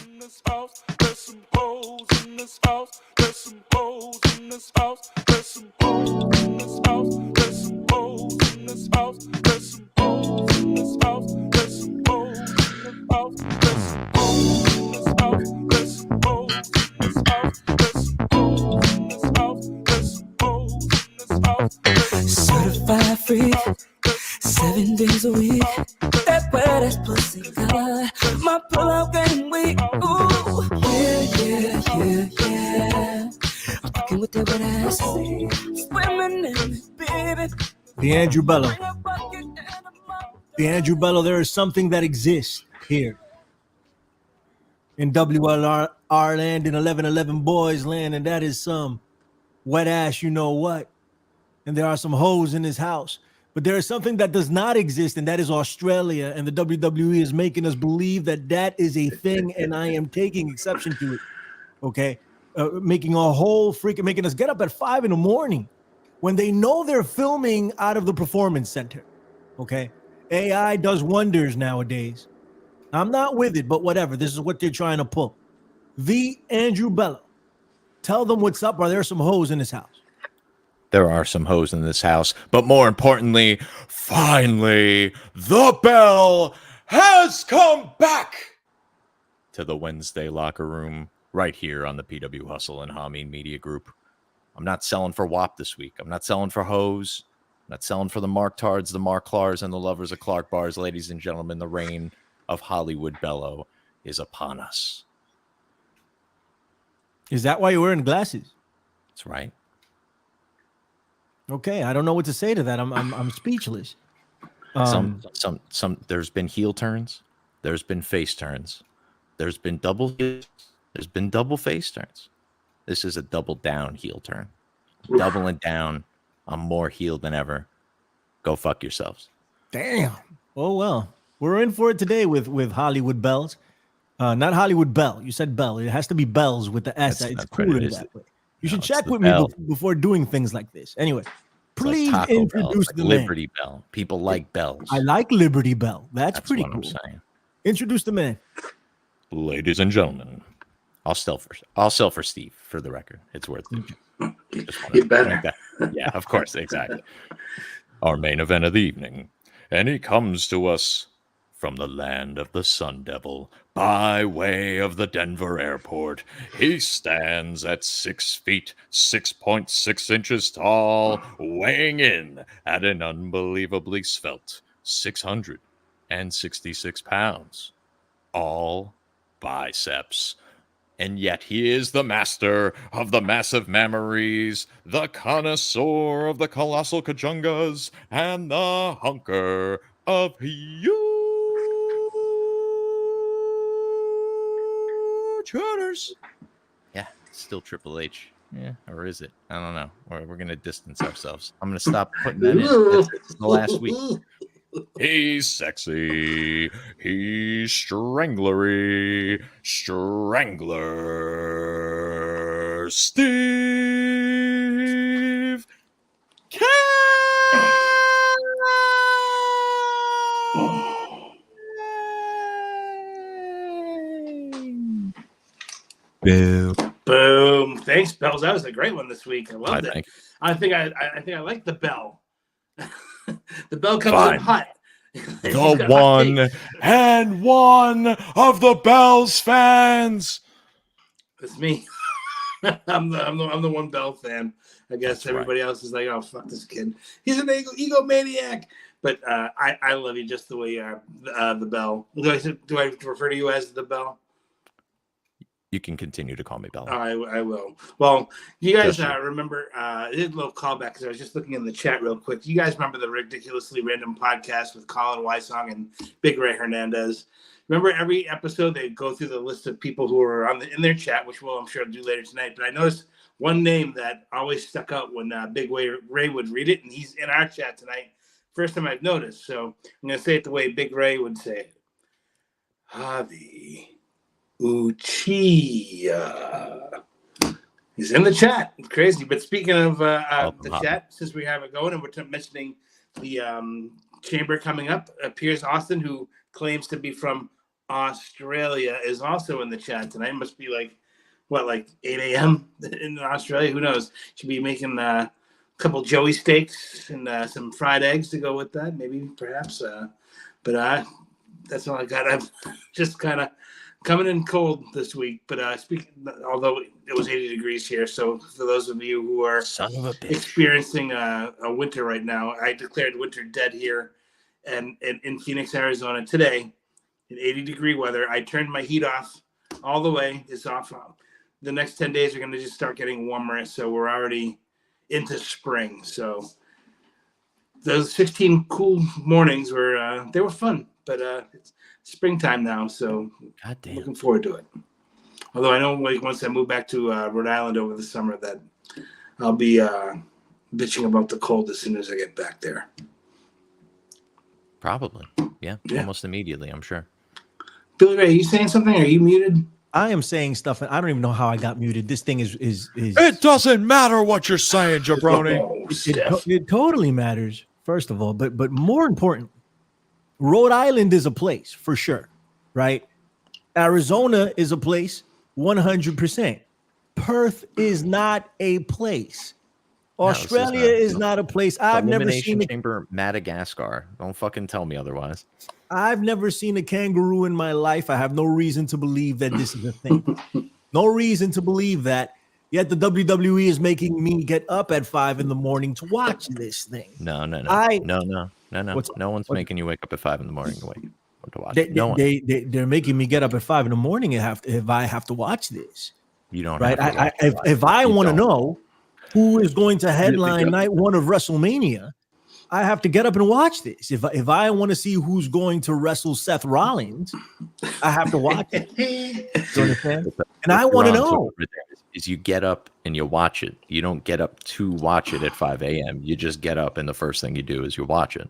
in this house. There's some hoes in this house. There's some hoes in this house. There's some hoes in this house. There's some hoes in this house. There's some hoes in this house. There's some hoes in this house. There's some hoes in this house. There's some hoes in this house. There's some hoes in this house. There's some hoes in this house. Certified free, 7 days a week. That wet ass pussy color, my pull-out game weak. Ooh, yeah. I'm fucking with that wet ass, swimming in it, baby. The Andrew Bello. The Andrew Bello, there is something that exists here in WLR land, in 1111 boys land, and that is some wet ass, you know what? And there are some hoes in this house. But there is something that does not exist, and that is Australia. And the WWE is making us believe that that is a thing, and I am taking exception to it. Okay, making us get up at 5 a.m. when they know they're filming out of the performance center. Okay, AI does wonders nowadays. I'm not with it, but whatever. This is what they're trying to pull. The Andrew Bello. Tell them what's up. Are there some hoes in this house? There are some hoes in this house, but more importantly, finally, the bell has come back to the Wednesday locker room right here on the PW Hustle and Hameen Media Group. I'm not selling for WAP this week. I'm not selling for hoes. I'm not selling for the Mark Tards, the Mark Clars, and the lovers of Clark bars. Ladies and gentlemen, the reign of Hollywood Bello is upon us. Is that why you're wearing glasses? That's right. Okay, I don't know what to say to that. I'm speechless. There's been heel turns, there's been face turns, there's been double face turns. This is a double down heel turn. Doubling down. I'm more heel than ever. Go fuck yourselves. Damn. Oh well, we're in for it today with Hollywood Bells. Not Hollywood Bell. You said Bell. It has to be Bells with the S. It's cooler that way. You should check with me before doing things like this. Anyway, please like introduce the man. Liberty Bell. People like bells. I like Liberty Bell. That's pretty what cool. I'm saying. Introduce the man. Ladies and gentlemen, I'll sell for Steve, for the record. It's worth it. You better. Yeah, of course, exactly. Our main event of the evening, and he comes to us from the land of the Sun Devil, by way of the Denver airport. He stands at 6 feet, 6.6 inches tall, weighing in at an unbelievably svelte 666 pounds. All biceps. And yet he is the master of the massive mammaries, the connoisseur of the colossal kajungas, and the hunker of Shooters. Yeah, still Triple H. Yeah, or is it? I don't know. We're going to distance ourselves. I'm going to stop putting that in. That's the last week. He's sexy. He's stranglery. Strangler. Steve Boom. Boom. Thanks, Bells. That was a great one this week. I loved it. I think I like the bell. The bell comes in hot. The one and one of the Bells fans. It's me. I'm the one Bell fan. I guess everybody else is like, oh, fuck this kid. He's an egomaniac. But I love you just the way you are, the Bell. Do I refer to you as the Bell? You can continue to call me Bell. I will. Well, you guys remember, I did a little callback because I was just looking in the chat real quick. You guys remember the Ridiculously Random podcast with Colin Wysong and Big Ray Hernandez? Remember every episode they go through the list of people who are in their chat, which I'm sure I'll do later tonight. But I noticed one name that always stuck out when Big Ray would read it, and he's in our chat tonight. First time I've noticed. So I'm going to say it the way Big Ray would say it. Javi Uchiha. He's in the chat. It's crazy. But speaking of the chat, since we have it going and we're mentioning the chamber coming up, Piers Austin, who claims to be from Australia is also in the chat tonight. It must be like 8 a.m. in Australia. Who knows? Should be making a couple Joey steaks and some fried eggs to go with that. Maybe, perhaps. But that's all I got. I'm just kind of coming in cold this week. But although it was 80 degrees here, so for those of you who are experiencing a winter right now, I declared winter dead here, and in Phoenix, Arizona today. In 80-degree weather, I turned my heat off all the way. It's off. The next 10 days are going to just start getting warmer, so we're already into spring. So those 16 cool mornings were fun, but it's springtime now, so looking forward to it. Although I know once I move back to Rhode Island over the summer that I'll be bitching about the cold as soon as I get back there. Probably, yeah. Almost immediately, I'm sure. Billy Ray, are you saying something? Are you muted? I am saying stuff, and I don't even know how I got muted. This thing is. It doesn't matter what you're saying, jabroni. It totally matters. First of all, but more important, Rhode Island is a place for sure, right? Arizona is a place, 100%. Perth is not a place. Australia is not a place. I've never seen Chamber, Madagascar. Don't fucking tell me otherwise. I've never seen a kangaroo in my life. I have no reason to believe that this is a thing. No reason to believe that. Yet the WWE is making me get up at 5 a.m. to watch this thing. No. No one's making you wake up at 5 a.m. to watch. They're making me get up at 5 a.m. if I have to watch this. You don't, right? If I want to know who is going to headline night one of WrestleMania, I have to get up and watch this. If I want to see who's going to wrestle Seth Rollins, I have to watch it. You understand? And I want to know. Is you get up and you watch it. You don't get up to watch it at 5 a.m. You just get up and the first thing you do is you watch it.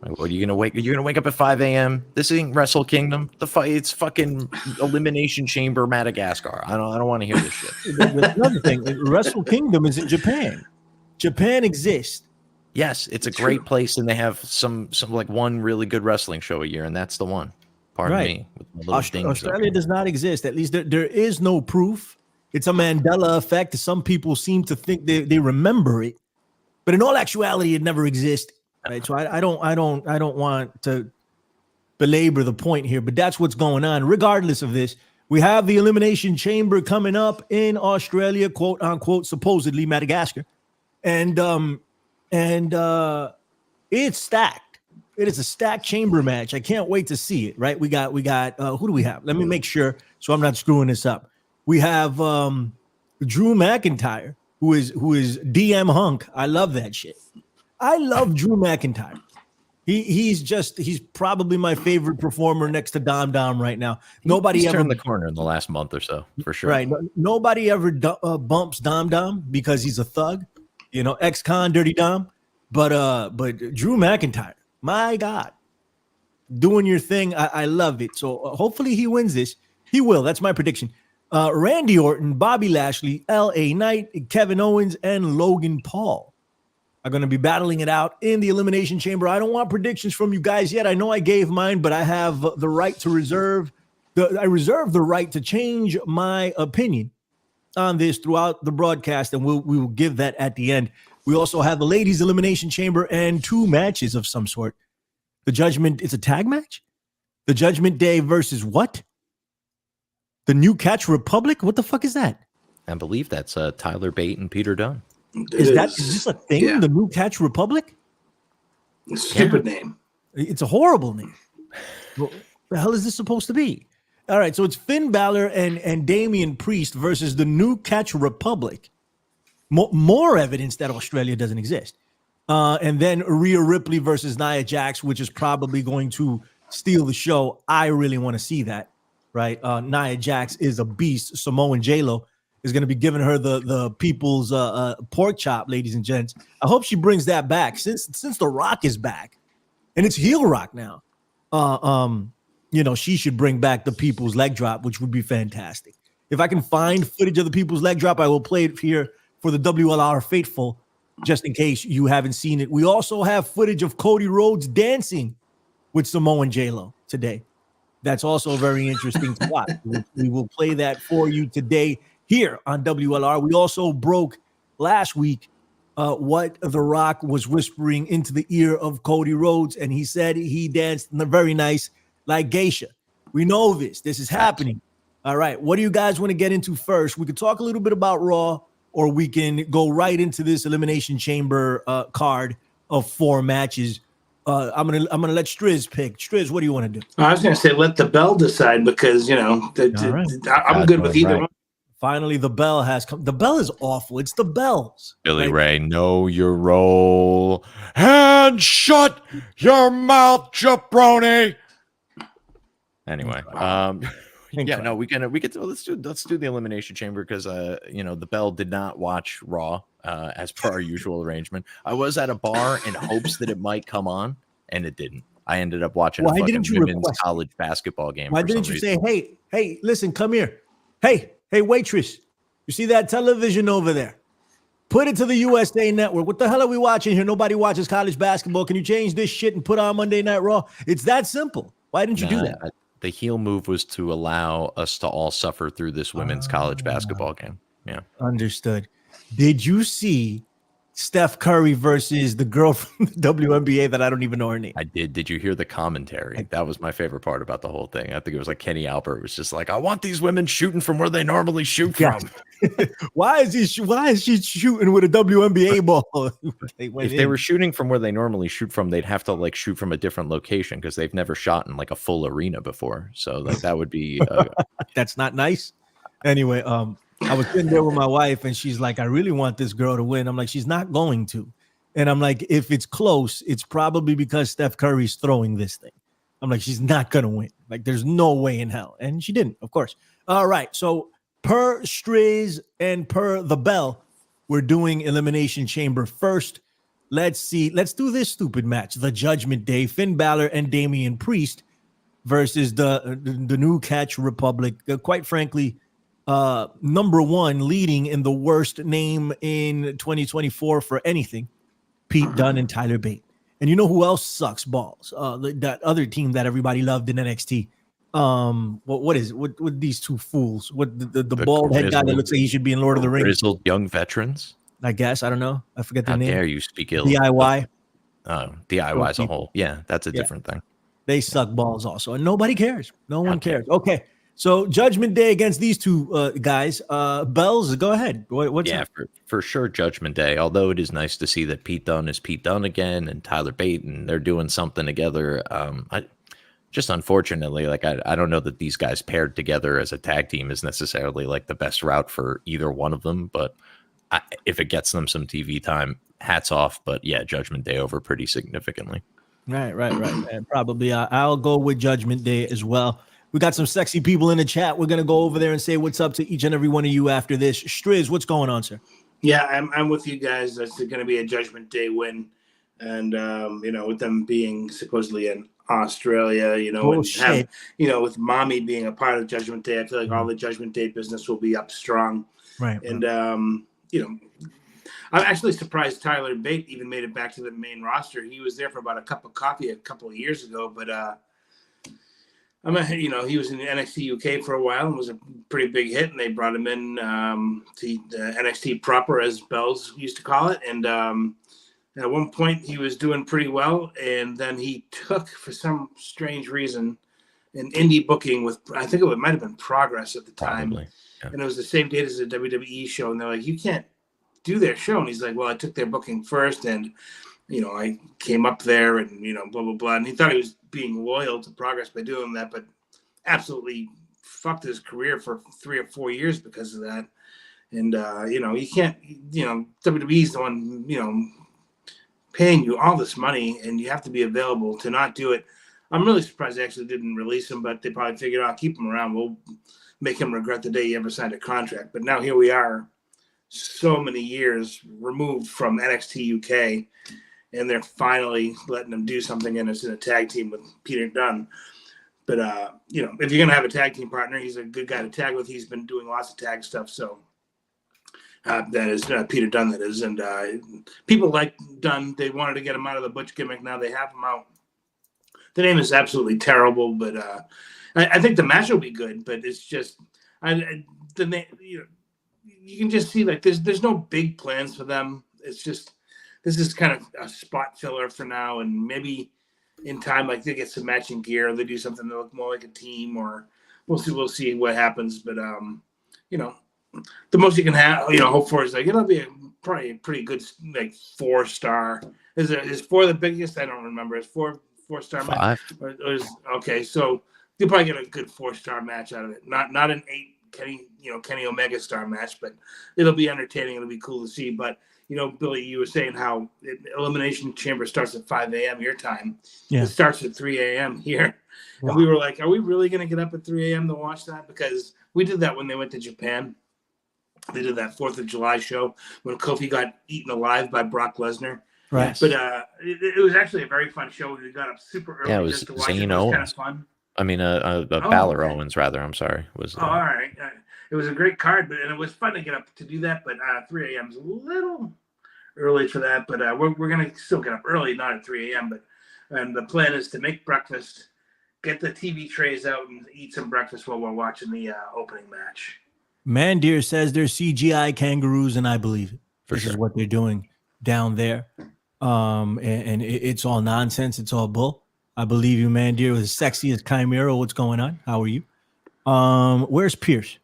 Like, what are you gonna wake? You're gonna wake up at 5 a.m. This ain't Wrestle Kingdom. It's fucking Elimination Chamber, Madagascar. I don't want to hear this shit. There's another thing. Wrestle Kingdom is in Japan. Japan exists. Yes, it's a great place, and they have some like one really good wrestling show a year, and that's the one. Pardon me. Australia does not exist. At least there is no proof. It's a Mandela effect. Some people seem to think they remember it, but in all actuality, it never existed. Right. So I don't want to belabor the point here, but that's what's going on. Regardless of this, we have the Elimination Chamber coming up in Australia, quote unquote, supposedly Madagascar, and it's stacked. It is a stacked chamber match. I can't wait to see it. Right. We got who do we have? Let me make sure so I'm not screwing this up. We have Drew McIntyre, who is DM Hunk. I love that shit. I love Drew McIntyre. He's probably my favorite performer next to Dom right now. Nobody ever turned the corner in the last month or so, for sure. Right. Nobody ever bumps Dom because he's a thug, ex-con Dirty Dom. But Drew McIntyre, my God, doing your thing. I love it. So hopefully he wins this. He will. That's my prediction. Randy Orton, Bobby Lashley, LA Knight, Kevin Owens, and Logan Paul are going to be battling it out in the Elimination Chamber. I don't want predictions from you guys yet. I know I gave mine, but I have the right to reserve the right to change my opinion on this throughout the broadcast, and we will give that at the end. We also have the Ladies Elimination Chamber and 2 matches of some sort. The Judgment, it's a tag match? The Judgment Day versus what? The New Catch Republic? What the fuck is that? I believe that's Tyler Bate and Peter Dunne. Is this a thing? Yeah. The New Catch Republic? Stupid name. It's a horrible name. What the hell is this supposed to be? All right, so it's Finn Balor and Damian Priest versus the New Catch Republic. More evidence that Australia doesn't exist. And then Rhea Ripley versus Nia Jax, which is probably going to steal the show. I really want to see that, right? Nia Jax is a beast. Samoan J-Lo is going to be giving her the people's pork chop, ladies and gents. I hope she brings that back since The Rock is back, and it's heel Rock now. She should bring back the people's leg drop, which would be fantastic. If I can find footage of the people's leg drop, I will play it here for the WLR faithful, just in case you haven't seen it. We also have footage of Cody Rhodes dancing with Samoan J-Lo today. That's also very interesting to watch. We will play that for you today here on WLR. We also broke last week what The Rock was whispering into the ear of Cody Rhodes, and he said he danced very nice like geisha. We know this. This is happening. All right. What do you guys want to get into first? We could talk a little bit about Raw, or we can go right into this Elimination Chamber card of 4 matches. I'm gonna let Striz pick. Striz, what do you want to do? I was gonna say let the bell decide because I'm good with either one. Finally, the bell has come. The bell is awful. It's the bells. Billy Ray, know your role and shut your mouth, jabroni. Anyway, let's do the Elimination Chamber because the bell did not watch Raw as per our usual arrangement. I was at a bar in hopes that it might come on, and it didn't. I ended up watching a fucking women's college basketball game. Why didn't you say, hey, listen, come here. Hey, waitress, you see that television over there? Put it to the USA Network. What the hell are we watching here? Nobody watches college basketball. Can you change this shit and put on Monday Night Raw? It's that simple. Why didn't you do that? The heel move was to allow us to all suffer through this women's college basketball game. Yeah. Understood. Did you see Steph Curry versus the girl from the WNBA that I don't even know her name? I did. Did you hear the commentary? That was my favorite part about the whole thing. I think it was like Kenny Albert was just like, I want these women shooting from where they normally shoot from. Why is she shooting with a WNBA ball? If they were shooting from where they normally shoot from, they'd have to like shoot from a different location because they've never shot in like a full arena before. So like that would be that's not nice. Anyway, I was sitting there with my wife and she's like, I really want this girl to win. I'm like, she's not going to. And I'm like, if it's close, it's probably because Steph Curry's throwing this thing. I'm like, she's not going to win. Like, there's no way in hell. And she didn't, of course. All right. So per Striz and per the bell, we're doing Elimination Chamber first. Let's see. Let's do this stupid match. The Judgment Day, Finn Balor and Damian Priest versus the New Catch Republic. Quite frankly, number one leading in the worst name in 2024 for anything, Pete Dunne and Tyler Bate. And you know who else sucks balls? That other team that everybody loved in NXT. What these two fools? What the bald head guy that looks like he should be in Lord of the Rings? Grizzled young veterans. I guess. I don't know. I forget the name. How dare you speak ill? DIY. DIY as a whole. Yeah, that's a different thing. They suck balls also, and nobody cares. No one cares. Okay. So Judgment Day against these two guys. Bells, go ahead. What's for sure Judgment Day. Although it is nice to see that Pete Dunne is Pete Dunne again and Tyler Bate, and they're doing something together. Just unfortunately, like I don't know that these guys paired together as a tag team is necessarily like the best route for either one of them. But if it gets them some TV time, hats off. But yeah, Judgment Day over pretty significantly. Right. And probably I'll go with Judgment Day as well. We got some sexy people in the chat. We're going to go over there and say what's up to each and every one of you after this. Striz, what's going on, sir? Yeah, I'm with you guys. That's going to be a Judgment Day win. And, with them being supposedly in Australia, with Mommy being a part of Judgment Day, I feel like all the Judgment Day business will be up strong. Right. And, I'm actually surprised Tyler Bate even made it back to the main roster. He was there for about a cup of coffee a couple of years ago, but, he was in NXT UK for a while and was a pretty big hit, and they brought him in to the NXT proper, as Bells used to call it. And at one point, he was doing pretty well, and then he took, for some strange reason, an indie booking with, I think it might have been Progress at the time. Probably, yeah. And it was the same date as the WWE show, and they're like, you can't do their show. And he's like, well, I took their booking first, and I came up there and, blah, blah, blah. And he thought he was being loyal to Progress by doing that, but absolutely fucked his career for 3 or 4 years because of that. And, you can't, WWE's the one, paying you all this money, and you have to be available to not do it. I'm really surprised they actually didn't release him, but they probably figured out, keep him around. We'll make him regret the day he ever signed a contract. But now here we are, so many years removed from NXT UK, and they're finally letting him do something, and it's in a tag team with Peter Dunne. But, if you're going to have a tag team partner, he's a good guy to tag with. He's been doing lots of tag stuff. So that is Peter Dunne, that is. And people like Dunne. They wanted to get him out of the Butch gimmick. Now they have him out. The name is absolutely terrible, but I think the match will be good, but it's just you can just see like there's no big plans for them. It's just this is kind of a spot filler for now, and maybe in time, like they get some matching gear, they do something that look more like a team, or we'll see what happens. But the most you can have, hope for is like it'll be probably a pretty good like 4-star. Is 4 the biggest? I don't remember. Is 4-star match? Okay, so you'll probably get a good 4-star match out of it. Not an 8 Kenny Omega star match, but it'll be entertaining. It'll be cool to see. But Billy, you were saying how Elimination Chamber starts at 5 a.m. your time. Yeah. It starts at 3 a.m. here. Wow. And we were like, are we really going to get up at 3 a.m. to watch that? Because we did that when they went to Japan. They did that 4th of July show when Kofi got eaten alive by Brock Lesnar. Right. But it was actually a very fun show. We got up super early. Yeah, it was just to watch Zane it. It was Owens. kind of fun. I mean, Balor Owens, rather. I'm sorry. All right. It was a great card, and it was fun to get up to do that. But 3 a.m. is a little early for that. But we're going to still get up early, not at 3 a.m. And the plan is to make breakfast, get the TV trays out, and eat some breakfast while we're watching the opening match. Mandir says they're CGI kangaroos, and I believe it. This is what they're doing down there. And it's all nonsense. It's all bull. I believe you, Mandir, as sexy as Chimera. What's going on? How are you? Where's Pierce?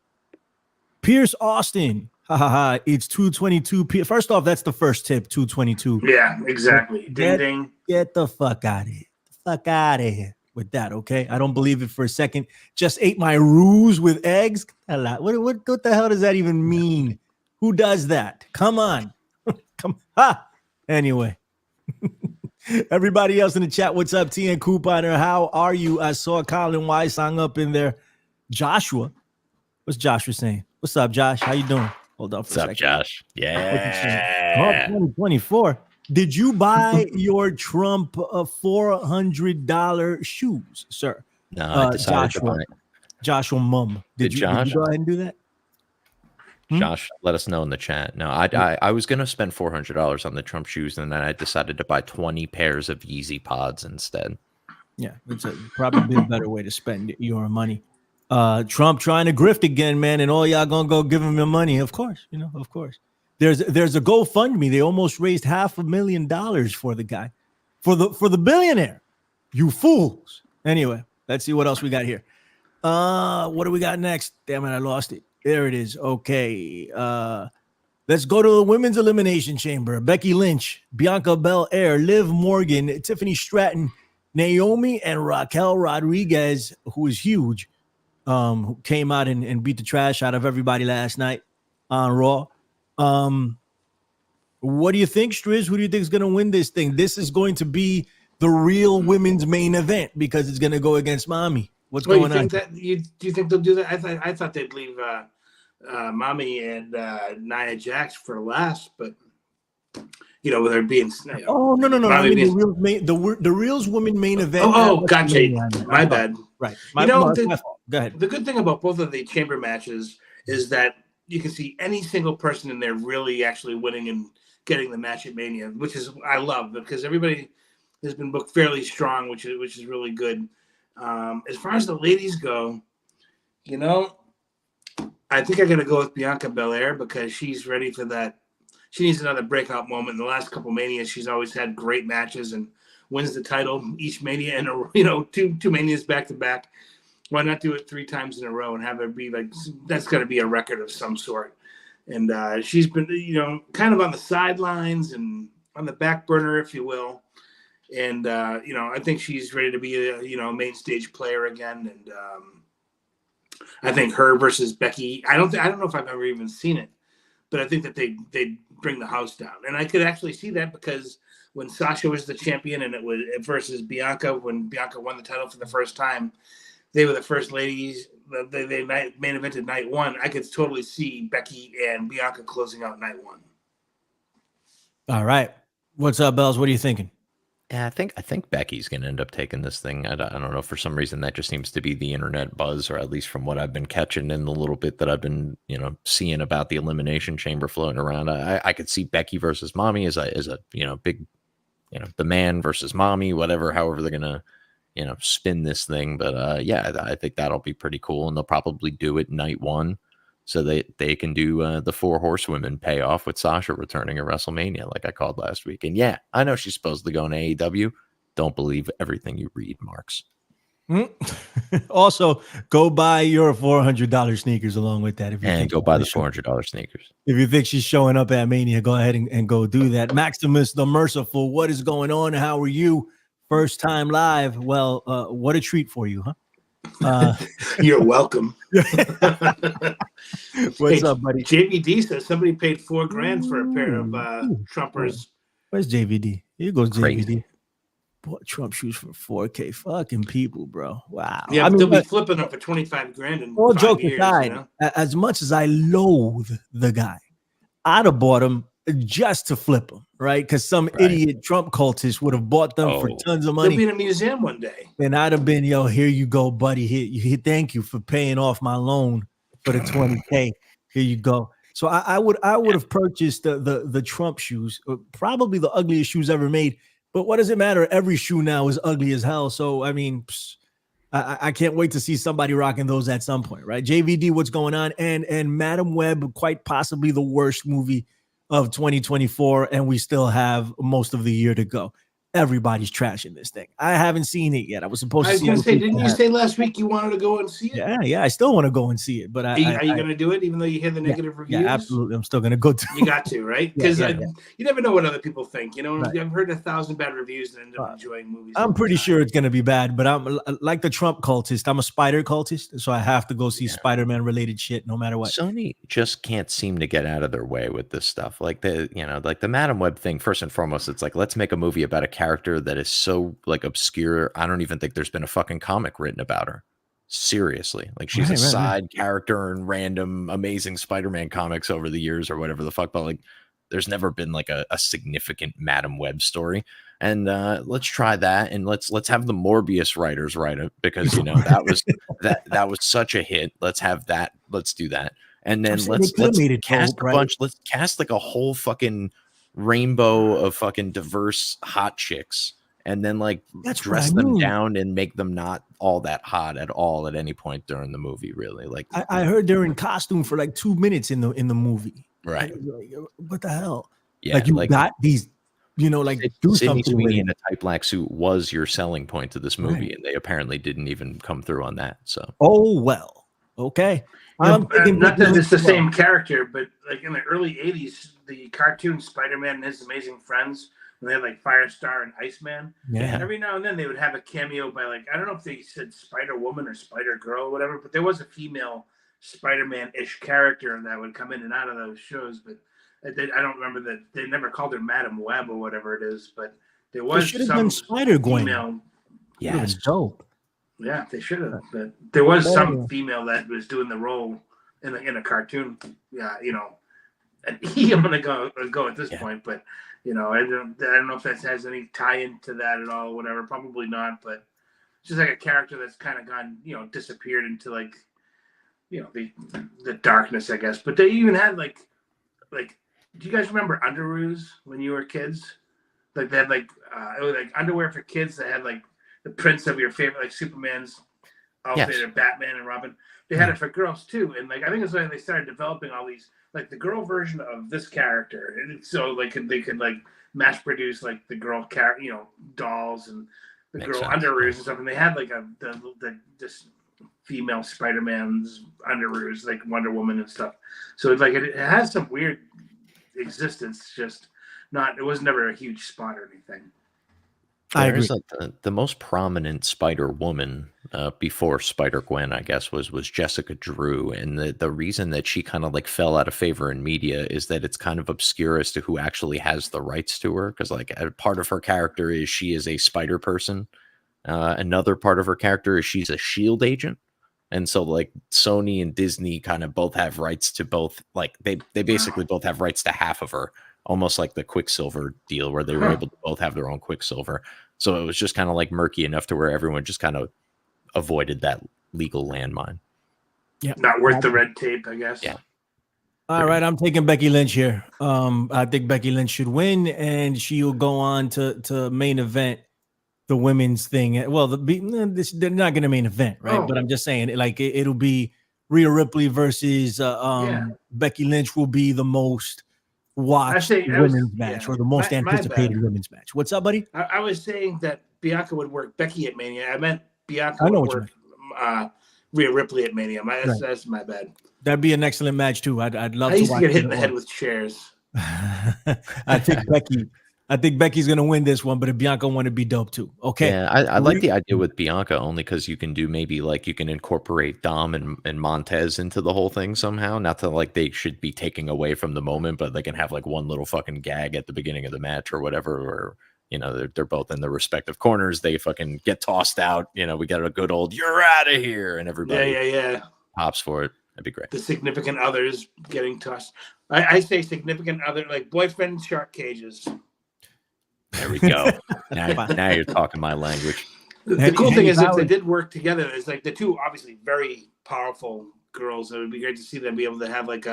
Pierce Austin. Ha ha ha. It's 222. First off, that's the first tip. 222. Yeah, exactly. Ding ding. Get the fuck out of here. The fuck out of here with that, okay? I don't believe it for a second. Just ate my roux with eggs. What the hell does that even mean? Who does that? Come on. Come on. Anyway. Everybody else in the chat, what's up? TN Couponer, how are you? I saw Colin Weissong up in there. Joshua. What's Joshua saying? What's up, Josh? How you doing? Hold on for a second. What's up, Josh? Yeah. 2024. Did you buy your Trump $400 shoes, sir? No, I decided to buy it. Joshua Mum. Did you go ahead and do that? Josh, let us know in the chat. No, I was going to spend $400 on the Trump shoes, and then I decided to buy 20 pairs of Yeezy Pods instead. Yeah, it's probably a better way to spend your money. Trump trying to grift again, man, and all y'all gonna go give him your money. Of course, of course. There's a GoFundMe. They almost raised $500,000 for the guy, for the billionaire. You fools. Anyway, let's see what else we got here. What do we got next? Damn it, I lost it. There it is. Okay. Let's go to the women's elimination chamber. Becky Lynch, Bianca Belair, Liv Morgan, Tiffany Stratton, Naomi, and Raquel Rodriguez, who is huge, who came out and beat the trash out of everybody last night on Raw. What do you think, Striz? Who do you think is going to win this thing? This is going to be the real women's main event because it's going to go against Mommy. What's going on? Do you think they'll do that? I thought they'd leave Mommy and Nia Jax for last, but with her being. Oh no! I mean, the Reels women main event. Gotcha. My bad. Right. My fault. Go ahead. The good thing about both of the chamber matches is that you can see any single person in there really actually winning and getting the match at Mania, which is I love because everybody has been booked fairly strong, which is really good. As far as the ladies go, I think I got to go with Bianca Belair because she's ready for that. She needs another breakout moment. In the last couple Manias, she's always had great matches and wins the title each Mania and two Manias back to back. Why not do it 3 times in a row and have her be like that's got to be a record of some sort? And she's been kind of on the sidelines and on the back burner, if you will. And I think she's ready to be a main stage player again. And I think her versus Becky. I don't know if I've ever even seen it, but I think that they bring the house down. And I could actually see that because when Sasha was the champion and it was versus Bianca, when Bianca won the title for the first time, they were the first ladies. They main evented night 1. I could totally see Becky and Bianca closing out night 1. All right, what's up, Bells? What are you thinking? Yeah, I think Becky's going to end up taking this thing. I don't know. For some reason, that just seems to be the internet buzz, or at least from what I've been catching in the little bit that I've been, seeing about the Elimination Chamber floating around. I could see Becky versus Mommy as a big, the man versus Mommy, however they're going to, spin this thing. But yeah, I think that'll be pretty cool, and they'll probably do it night one, so they can do the 4 horsewomen payoff with Sasha returning at WrestleMania, like I called last week. And yeah, I know she's supposed to go in AEW. Don't believe everything you read, Marks. Also, go buy your $400 sneakers along with that. And go buy the $400 sneakers. If you think she's showing up at Mania, go ahead and go do that. Maximus the Merciful, what is going on? How are you? First time live. Well, what a treat for you, huh? You're welcome. What's up, buddy? JVD says somebody paid $4,000 for a pair of Trumpers. Where's JVD? Here goes Crazy. JVD. Bought Trump shoes for $4K. Fucking people, bro. Wow. Yeah, they'll be flipping them for $25,000 in all 5 joke years. aside, as much as I loathe the guy, I'd have bought him just to flip them, right? Because some idiot Trump cultist would have bought them for tons of money. They'll be in a museum one day. And I'd have been, here you go, buddy. Here, thank you for paying off my loan for the $20K. Here you go. So I would have purchased the Trump shoes, probably the ugliest shoes ever made. But what does it matter? Every shoe now is ugly as hell. So I mean, I can't wait to see somebody rocking those at some point, right? JVD, what's going on? And Madam Web, quite possibly the worst movie of 2024, and we still have most of the year to go. Everybody's trashing this thing. I haven't seen it yet. I was supposed to see it. I was going to say, didn't you say last week you wanted to go and see it? Yeah. I still want to go and see it. But are you going to do it even though you hear the negative reviews? Yeah, absolutely. I'm still going to go to You got to, right? Because you never know what other people think. Right. I've heard 1,000 bad reviews and end up enjoying movies. I'm pretty sure it's going to be bad, but I'm like the Trump cultist. I'm a spider cultist, so I have to go see Spider-Man related shit no matter what. Sony just can't seem to get out of their way with this stuff. Like the Madam Web thing, first and foremost, it's like, let's make a movie about a character that is so like obscure. I don't even think there's been a fucking comic written about her. Seriously, like she's a side character in random Amazing Spider-Man comics over the years or whatever the fuck. But like, there's never been like a significant Madam Web story. And let's try that, and let's have the Morbius writers write it, because that was that was such a hit. Let's have that. Let's do that, and then let's cast a bunch. Let's cast like a whole fucking rainbow of fucking diverse hot chicks, and then like dress them down and make them not all that hot at all at any point during the movie. Really, like I heard they're in costume for like 2 minutes in the movie. Right? Like, what the hell? Yeah, like you got these. Like do Sydney something Sweeney in a tight black suit was your selling point to this movie, and they apparently didn't even come through on that. So okay. Not that it's the same character, but like in the early 80s, the cartoon Spider-Man and His Amazing Friends, when they had like Firestar and Iceman, every now and then they would have a cameo by like, I don't know if they said Spider-Woman or Spider-Girl or whatever, but there was a female Spider-Man-ish character that would come in and out of those shows. But I don't remember that they never called her Madam Web or whatever it is, but there was some Spider-Gwen. female. Yeah, it was dope. Yeah, they should have. But there was some female that was doing the role in a cartoon. Yeah, and I'm gonna go at this point, but I don't know if that has any tie into that at all. Whatever, probably not. But it's just like a character that's kind of gone, disappeared into like, the darkness, I guess. But they even had like. Do you guys remember Underoos when you were kids? Like they had it was like underwear for kids that had like the prints of your favorite, like Superman's outfit or Batman and Robin. They had it for girls too, and like I think it's when they started developing all these, like the girl version of this character, and so like they could like mass produce like the girl dolls and the girl Underoos and stuff, and they had like this female Spider-Man's Underoos, like Wonder Woman and stuff. So it's like it has some weird existence, just it was never a huge spot or anything. There's like the most prominent Spider-Woman before Spider-Gwen, I guess, was Jessica Drew, and the reason that she kind of like fell out of favor in media is that it's kind of obscure as to who actually has the rights to her, because like a part of her character is she is a spider person, another part of her character is she's a SHIELD agent. And so like Sony and Disney kind of both have rights to both, like they basically both have rights to half of her, almost like the Quicksilver deal where they were able to both have their own Quicksilver. So it was just kind of like murky enough to where everyone just kind of avoided that legal landmine. Yeah. Not worth the red tape, I guess. Yeah. All right, I'm taking Becky Lynch here. I think Becky Lynch should win, and she will go on to main event the women's thing. Well, they're not going to main event, right? Oh. But I'm just saying, like, it'll be Rhea Ripley versus Becky Lynch will be the most watched women's match or the most anticipated women's match. What's up, buddy? I was saying that Bianca would work Becky at Mania. I meant Bianca would work Rhea Ripley at Mania. That's my bad. That'd be an excellent match too. I'd love to watch. I used to get hit in the head with chairs. I think Becky's gonna win this one, but if Bianca won, it'd be dope too. Okay. Yeah, I like the idea with Bianca only because you can do maybe like you can incorporate Dom and Montez into the whole thing somehow. Not that like they should be taking away from the moment, but they can have like one little fucking gag at the beginning of the match or whatever, or they're both in their respective corners. They fucking get tossed out. We got a good old "you're out of here" and everybody pops for it. That'd be great. The significant others getting tossed. I say significant other, like boyfriend shark cages. There we go. now you're talking my language. The cool thing is if they did work together, it's like the two obviously very powerful girls. It would be great to see them be able to have like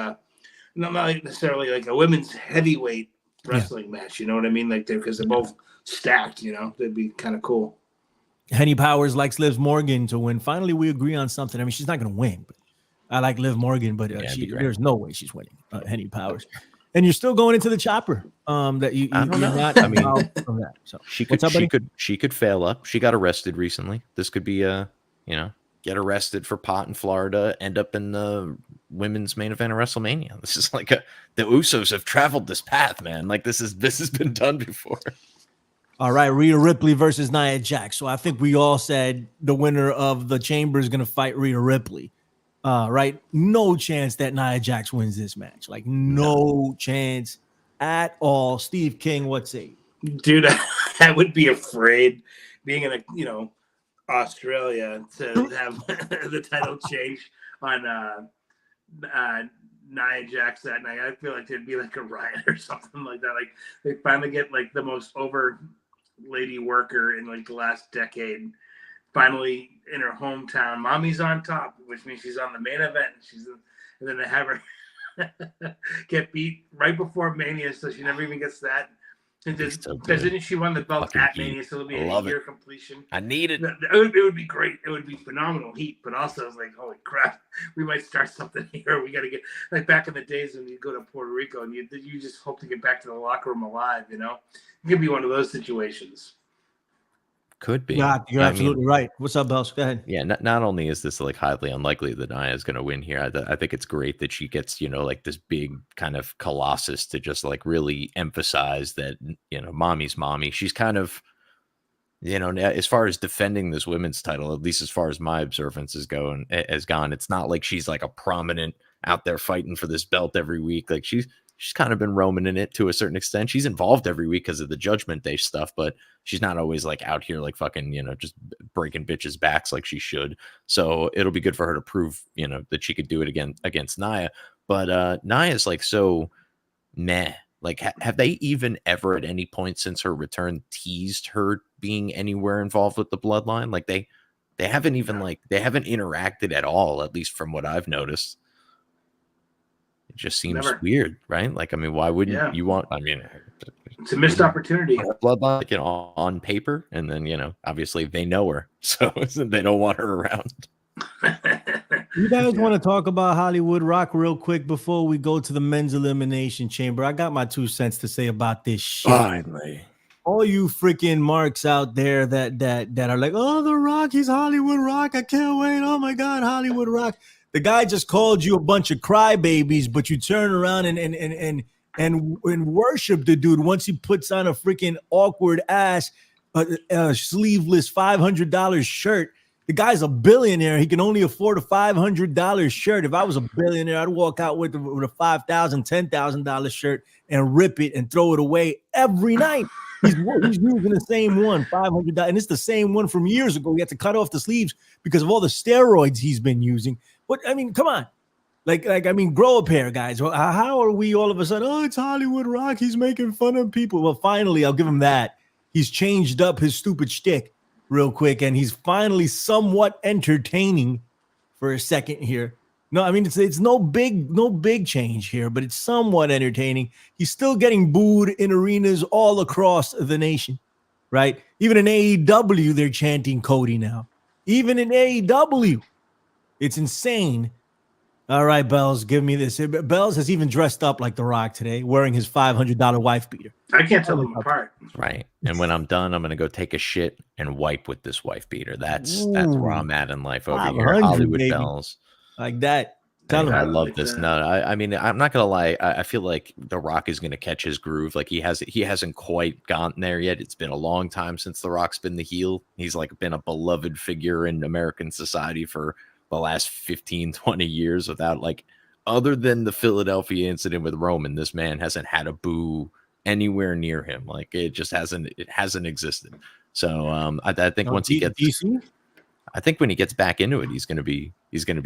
not necessarily like a women's heavyweight wrestling match. You know what I mean? Like because they're both stacked. That'd be kind of cool. Henny Powers likes Liv Morgan to win. Finally, we agree on something. I mean, she's not going to win, but I like Liv Morgan, but there's no way she's winning. Henny Powers. And you're still going into the chopper. That you're not. I mean, from that. So she could fail up. She got arrested recently. This could be get arrested for pot in Florida, end up in the women's main event of WrestleMania. This is like the Usos have traveled this path, man. Like this has been done before. All right, Rhea Ripley versus Nia Jax. So I think we all said the winner of the Chamber is going to fight Rhea Ripley. Right? No chance that Nia Jax wins this match. Like no chance at all. Steve King, what say? Dude, I would be afraid being in Australia to have the title change on Nia Jax that night. I feel like there'd be like a riot or something like that. Like they finally get like the most over lady worker in like the last decade. Finally in her hometown, mommy's on top, which means she's on the main event. And then they have her get beat right before Mania, so she never even gets that. Because didn't she won the belt at Mania, so it'll be a year completion. I need it. It would be great. It would be phenomenal heat, but also it's like, holy crap, we might start something here. We got to get like back in the days when you go to Puerto Rico and you just hope to get back to the locker room alive. It could be one of those situations. Could be. Yeah, you're absolutely right. What's up, Bells? Go ahead. Yeah, not only is this like highly unlikely that Nia is going to win here, I think it's great that she gets, like this big kind of colossus to just like really emphasize that, mommy's mommy. She's kind of, as far as defending this women's title, at least as far as my observance has gone, it's not like she's like a prominent out there fighting for this belt every week. Like she's kind of been roaming in it to a certain extent. She's involved every week because of the Judgment Day stuff, but she's not always like out here like fucking, just breaking bitches' backs like she should. So it'll be good for her to prove, that she could do it again against Nia. But Nia's like so meh. Like, have they even ever at any point since her return teased her being anywhere involved with the bloodline? Like they haven't even they haven't interacted at all, at least from what I've noticed. It just seems weird, right? Like, I mean, why wouldn't you want? I mean, it's a missed opportunity. Bloodline, on paper, and then obviously they know her, so they don't want her around. You guys want to talk about Hollywood Rock real quick before we go to the men's elimination chamber? I got my 2 cents to say about this shit. Finally, all you freaking marks out there that are like, oh, The Rock, he's Hollywood Rock. I can't wait. Oh my God, Hollywood Rock. The guy just called you a bunch of crybabies, but you turn around and worship the dude once he puts on a freaking awkward ass sleeveless $500 shirt. The guy's a billionaire. He can only afford a $500 shirt. If I was a billionaire, I'd walk out with a $5,000, $10,000 shirt and rip it and throw it away every night. He's using the same one, $500, and it's the same one from years ago. He had to cut off the sleeves because of all the steroids he's been using. But I mean, come on, grow a pair, guys. How are we all of a sudden? Oh, it's Hollywood Rock. He's making fun of people. Well, finally, I'll give him that. He's changed up his stupid shtick real quick, and he's finally somewhat entertaining for a second here. No, I mean it's no big change here, but it's somewhat entertaining. He's still getting booed in arenas all across the nation. right? Even in AEW, they're chanting Cody now. Even in AEW, it's insane. All right, Bells, give me this. Bells has even dressed up like The Rock today, wearing his $500 wife beater. I can't tell them apart. Right. And when I'm done, I'm gonna go take a shit and wipe with this wife beater. That's where I'm at in life over here. 500, Hollywood baby. Bells. Like that. Hey, I I love like this. that. No, I mean, I'm not gonna lie. I feel like The Rock is gonna catch his groove. Like he hasn't quite gotten there yet. It's been a long time since The Rock's been the heel. He's like been a beloved figure in American society for the last 15, 20 years without like, other than the Philadelphia incident with Roman, this man hasn't had a boo anywhere near him. Like it just hasn't existed. So I think once he gets DC? I think when he gets back into it, he's gonna be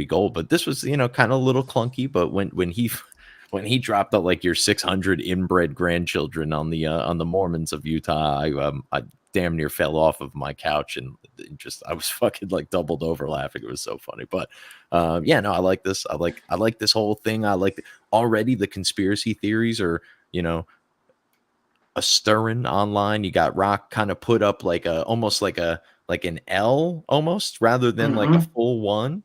gold. But this was, kind of a little clunky. But when he dropped out like your 600 inbred grandchildren on the Mormons of Utah, I damn near fell off of my couch and just I was fucking like doubled over laughing. It was so funny. But yeah, no, I like this. I like this whole thing. I like already the conspiracy theories are a stirring online. You got Rock kind of put up like almost like an L almost rather than like a full one.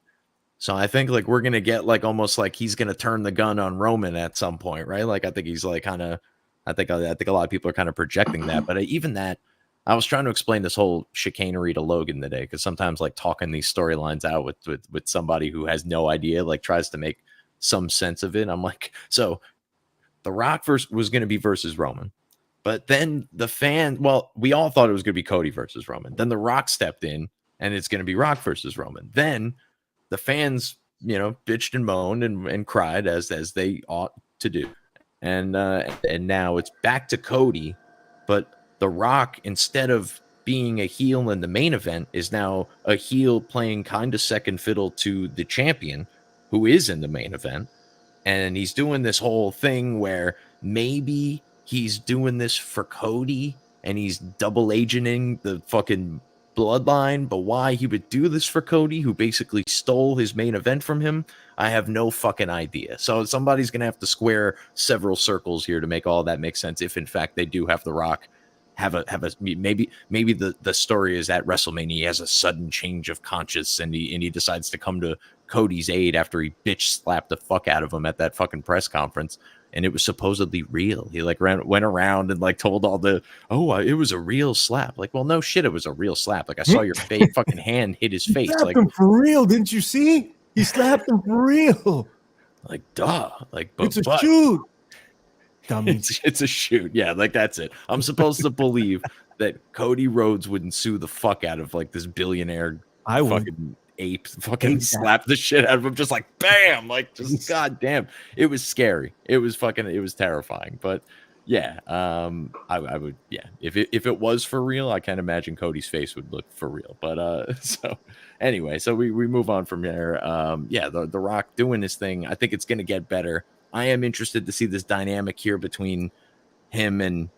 So I think like we're gonna get like almost like he's gonna turn the gun on Roman at some point, right? Like I think he's like kind of I think a lot of people are kind of projecting that, but even that I was trying to explain this whole chicanery to Logan today because sometimes like talking these storylines out with somebody who has no idea like tries to make some sense of it. I'm like, so The Rock was going to be versus Roman. But then we all thought it was going to be Cody versus Roman. Then The Rock stepped in, and it's going to be Rock versus Roman. Then the fans, bitched and moaned and cried as they ought to do. And now it's back to Cody, but The Rock, instead of being a heel in the main event, is now a heel playing kind of second fiddle to the champion, who is in the main event. And he's doing this whole thing where maybe he's doing this for Cody and he's double agenting the fucking bloodline, but why he would do this for Cody, who basically stole his main event from him, I have no fucking idea. So somebody's gonna have to square several circles here to make all that make sense. If in fact they do have The Rock have a maybe the story is at WrestleMania he has a sudden change of conscience and he decides to come to Cody's aid after he bitch slapped the fuck out of him at that fucking press conference. And it was supposedly real. He like went around and like told all it was a real slap. Like, well, no shit, it was a real slap. Like I saw your fucking hand hit his face. Slapped like him for real, didn't you see? He slapped him for real. Like, duh. Like, it's a shoot. It's a shoot. Yeah, like that's it. I'm supposed to believe that Cody Rhodes wouldn't sue the fuck out of like this billionaire fucking ape fucking slap the shit out of him, just like bam, like just goddamn. It was scary. It was terrifying. But yeah, I would, yeah. If it was for real, I can't imagine Cody's face would look for real. But so anyway, so we move on from there. Yeah, the Rock doing his thing. I think it's gonna get better. I am interested to see this dynamic here between him and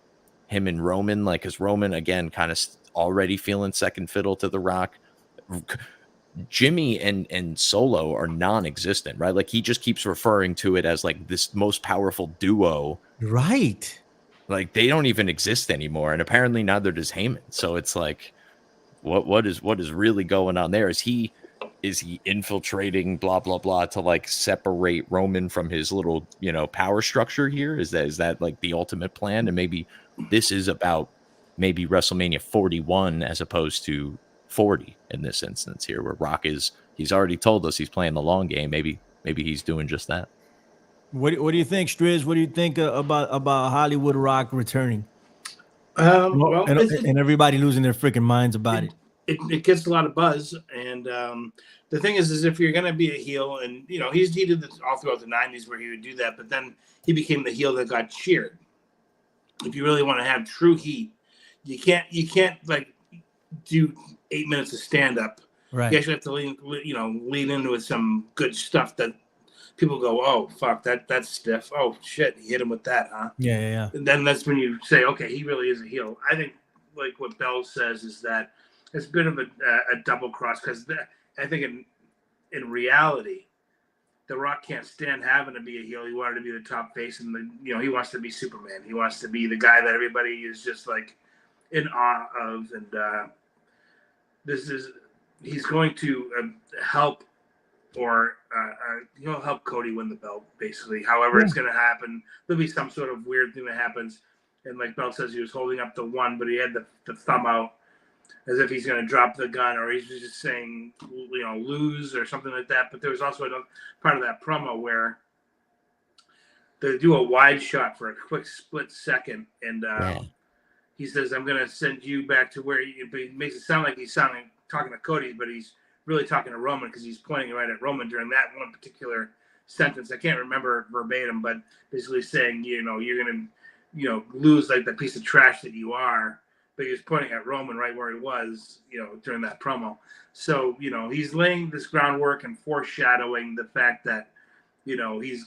Roman, like, because Roman again kind of already feeling second fiddle to The Rock. Jimmy and Solo are non-existent, right? Like he just keeps referring to it as like this most powerful duo, right? Like they don't even exist anymore, and apparently neither does Heyman. So it's like, what is really going on there? Is he infiltrating blah blah blah to like separate Roman from his little power structure here? Is that like the ultimate plan? And maybe this is about maybe WrestleMania 41 as opposed to 40 in this instance here, where Rock he's already told us he's playing the long game. Maybe he's doing just that. What do you think, Striz? What do you think about Hollywood Rock returning? And everybody losing their freaking minds about it. It gets a lot of buzz, and the thing is if you're going to be a heel, and he did this all throughout the 90s where he would do that, but then he became the heel that got cheered. If you really want to have true heat, you can't like do 8 minutes of stand up. Right. You actually have to lean into it with some good stuff that people go, oh fuck, that's stiff. Oh shit, he hit him with that, huh? Yeah. And then that's when you say, okay, he really is a heel. I think like what Bell says is that it's a bit of a double cross, because I think in reality, The Rock can't stand having to be a heel. He wanted to be the top face, and he wants to be Superman. He wants to be the guy that everybody is just like in awe of, and he's going to help, or he'll help Cody win the belt, basically. However, it's going to happen. There'll be some sort of weird thing that happens, and like Belt says, he was holding up the one, but he had the thumb out as if he's going to drop the gun, or he's just saying, lose or something like that. But there was also another part of that promo where they do a wide shot for a quick split second, and he says, "I'm going to send you back to where you." But he makes it sound like he's talking to Cody, but he's really talking to Roman because he's pointing right at Roman during that one particular sentence. I can't remember verbatim, but basically saying, you're going to, lose like the piece of trash that you are. But he was pointing at Roman right where he was, during that promo. So, he's laying this groundwork and foreshadowing the fact that, he's,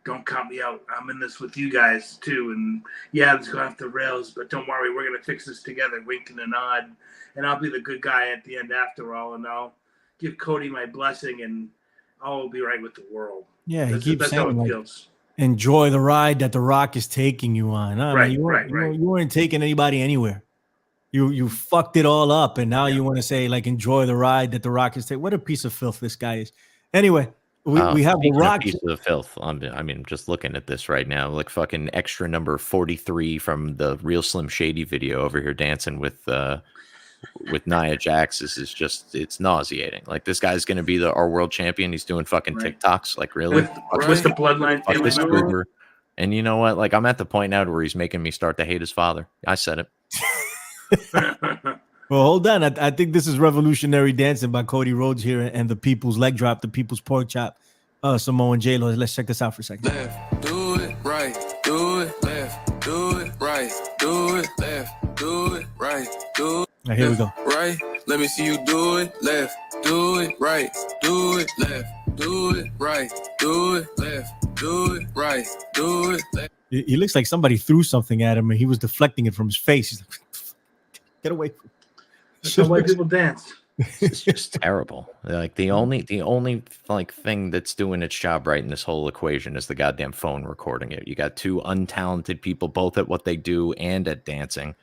don't count me out. I'm in this with you guys too. And yeah, let's go off the rails, but don't worry, we're going to fix this together, wink and a nod. And I'll be the good guy at the end after all. And I'll give Cody my blessing and I'll be right with the world. Yeah, that's saying, how it feels. Enjoy the ride that The Rock is taking you on. Right. You weren't taking anybody anywhere. You fucked it all up, and now you want to say, like, enjoy the ride that The Rock is taking. What a piece of filth this guy is. Anyway, we have The Rock. Piece of filth. I'm just looking at this right now. Like fucking extra number 43 from the Real Slim Shady video over here dancing with Nia Jax. This is just, it's nauseating. Like, this guy's going to be our world champion. He's doing fucking TikToks. Like, really? With the bloodline family member. And you know what? Like, I'm at the point now where he's making me start to hate his father. I said it. Well, hold on. I think this is revolutionary dancing by Cody Rhodes here and the People's Leg Drop, the People's Pork Chop, Samoan J-Lo. Let's check this out for a second. Left, do it, right, do it, left, do it, right, do it, left, do it, right, do it. Right, here we go. Right, let me see you do it, left, do it, right, do it, left, do it, right, do it, left, do it, right, do it, left. He looks like somebody threw something at him and he was deflecting it from his face. He's like, get away from me. That's how white people dance. It's just terrible. Like, the only like thing that's doing its job right in this whole equation is the goddamn phone recording it. You got two untalented people, both at what they do and at dancing,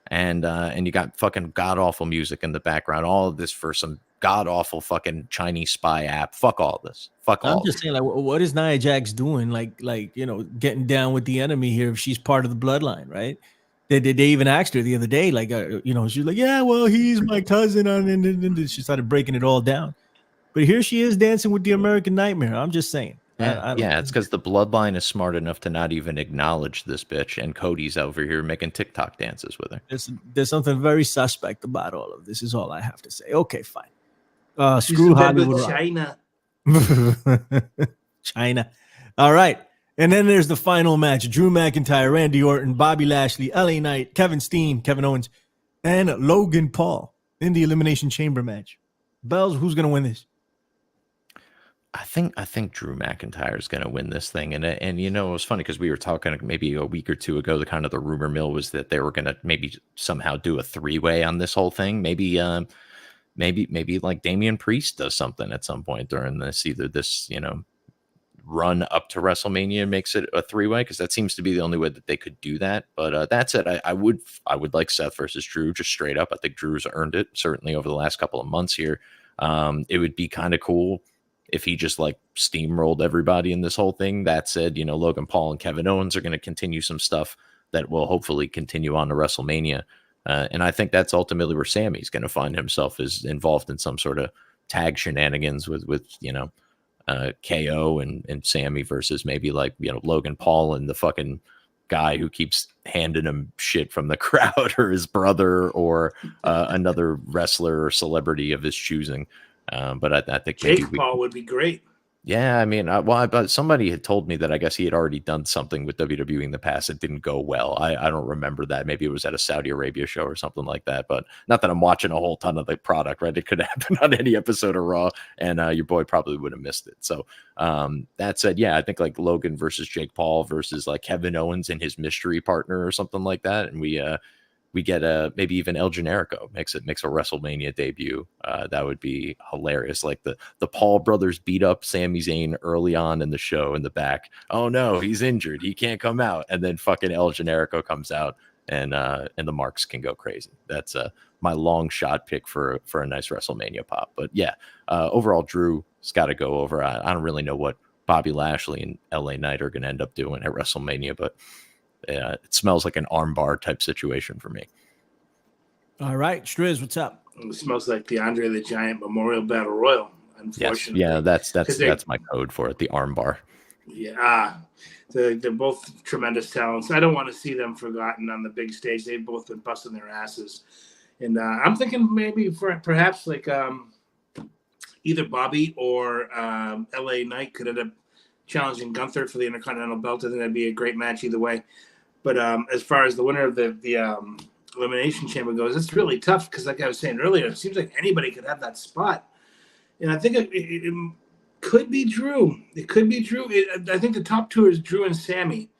and you got fucking god awful music in the background. All of this for some god awful fucking Chinese spy app. Fuck all this. Fuck all. I'm just saying, like, what is Nia Jax doing? Like getting down with the enemy here if she's part of the bloodline, right? They even asked her the other day, like, she's like, yeah, well, he's my cousin, and she started breaking it all down. But here she is dancing with the American Nightmare. I'm just saying. Yeah, it's because the bloodline is smart enough to not even acknowledge this bitch, and Cody's over here making TikTok dances with her. There's something very suspect about all of this, is all I have to say. Okay, fine. Screw Hollywood. China. China. All right. And then there's the final match. Drew McIntyre, Randy Orton, Bobby Lashley, LA Knight, Kevin Steen, Kevin Owens, and Logan Paul in the Elimination Chamber match. Bells, who's going to win this? I think Drew McIntyre is going to win this thing. And it was funny because we were talking maybe a week or two ago, the rumor mill was that they were going to maybe somehow do a three-way on this whole thing. Maybe like Damian Priest does something at some point during this, either this, run up to WrestleMania makes it a three-way, because that seems to be the only way that they could do that. But that's it. I would like Seth versus Drew, just straight up. I think Drew's earned it, certainly over the last couple of months here. It would be kind of cool if he just like steamrolled everybody in this whole thing. That said, Logan Paul and Kevin Owens are going to continue some stuff that will hopefully continue on to WrestleMania. And I think that's ultimately where Sammy's going to find himself, is involved in some sort of tag shenanigans with KO and Sammy versus maybe like, Logan Paul and the fucking guy who keeps handing him shit from the crowd, or his brother, or another wrestler or celebrity of his choosing. But I think Jake Paul would be great. Yeah, I mean, but somebody had told me that I guess he had already done something with WWE in the past. It didn't go well. I don't remember that. Maybe it was at a Saudi Arabia show or something like that. But not that I'm watching a whole ton of the product, right? It could happen on any episode of Raw, and your boy probably would have missed it. So that said, yeah, I think like Logan versus Jake Paul versus like Kevin Owens and his mystery partner or something like that, and we get maybe even El Generico makes a WrestleMania debut. That would be hilarious. Like the Paul brothers beat up Sami Zayn early on in the show in the back. Oh no, he's injured. He can't come out. And then fucking El Generico comes out and the marks can go crazy. That's my long shot pick for a nice WrestleMania pop. But yeah, overall, Drew's got to go over. I don't really know what Bobby Lashley and LA Knight are going to end up doing at WrestleMania, but it smells like an armbar type situation for me. All right, Striz, what's up? It smells like the Andre the Giant Memorial Battle Royal. Unfortunately, yes. Yeah, that's my code for it. The armbar. Yeah, they're both tremendous talents. I don't want to see them forgotten on the big stage. They've both been busting their asses, and I'm thinking maybe perhaps like either Bobby or LA Knight could end up challenging Gunther for the Intercontinental belt. I think that'd be a great match either way. But as far as the winner of the Elimination Chamber goes, it's really tough because, like I was saying earlier, it seems like anybody could have that spot. And I think it could be Drew. It could be Drew. I think the top two is Drew and Sammy.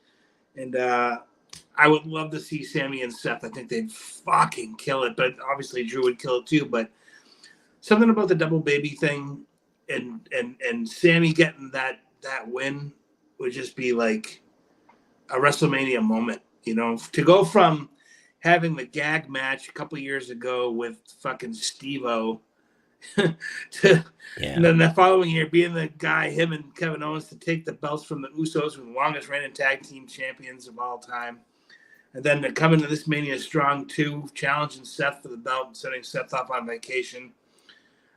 And I would love to see Sammy and Seth. I think they'd fucking kill it. But obviously Drew would kill it too. But something about the double baby thing and Sammy getting that win would just be like a WrestleMania moment. You know, to go from having the gag match a couple years ago with fucking Steve-O and then the following year being the guy, him and Kevin Owens, to take the belts from the Usos, who are the longest reigning tag team champions of all time. And then to come into this Mania strong too, challenging Seth for the belt and setting Seth up on vacation.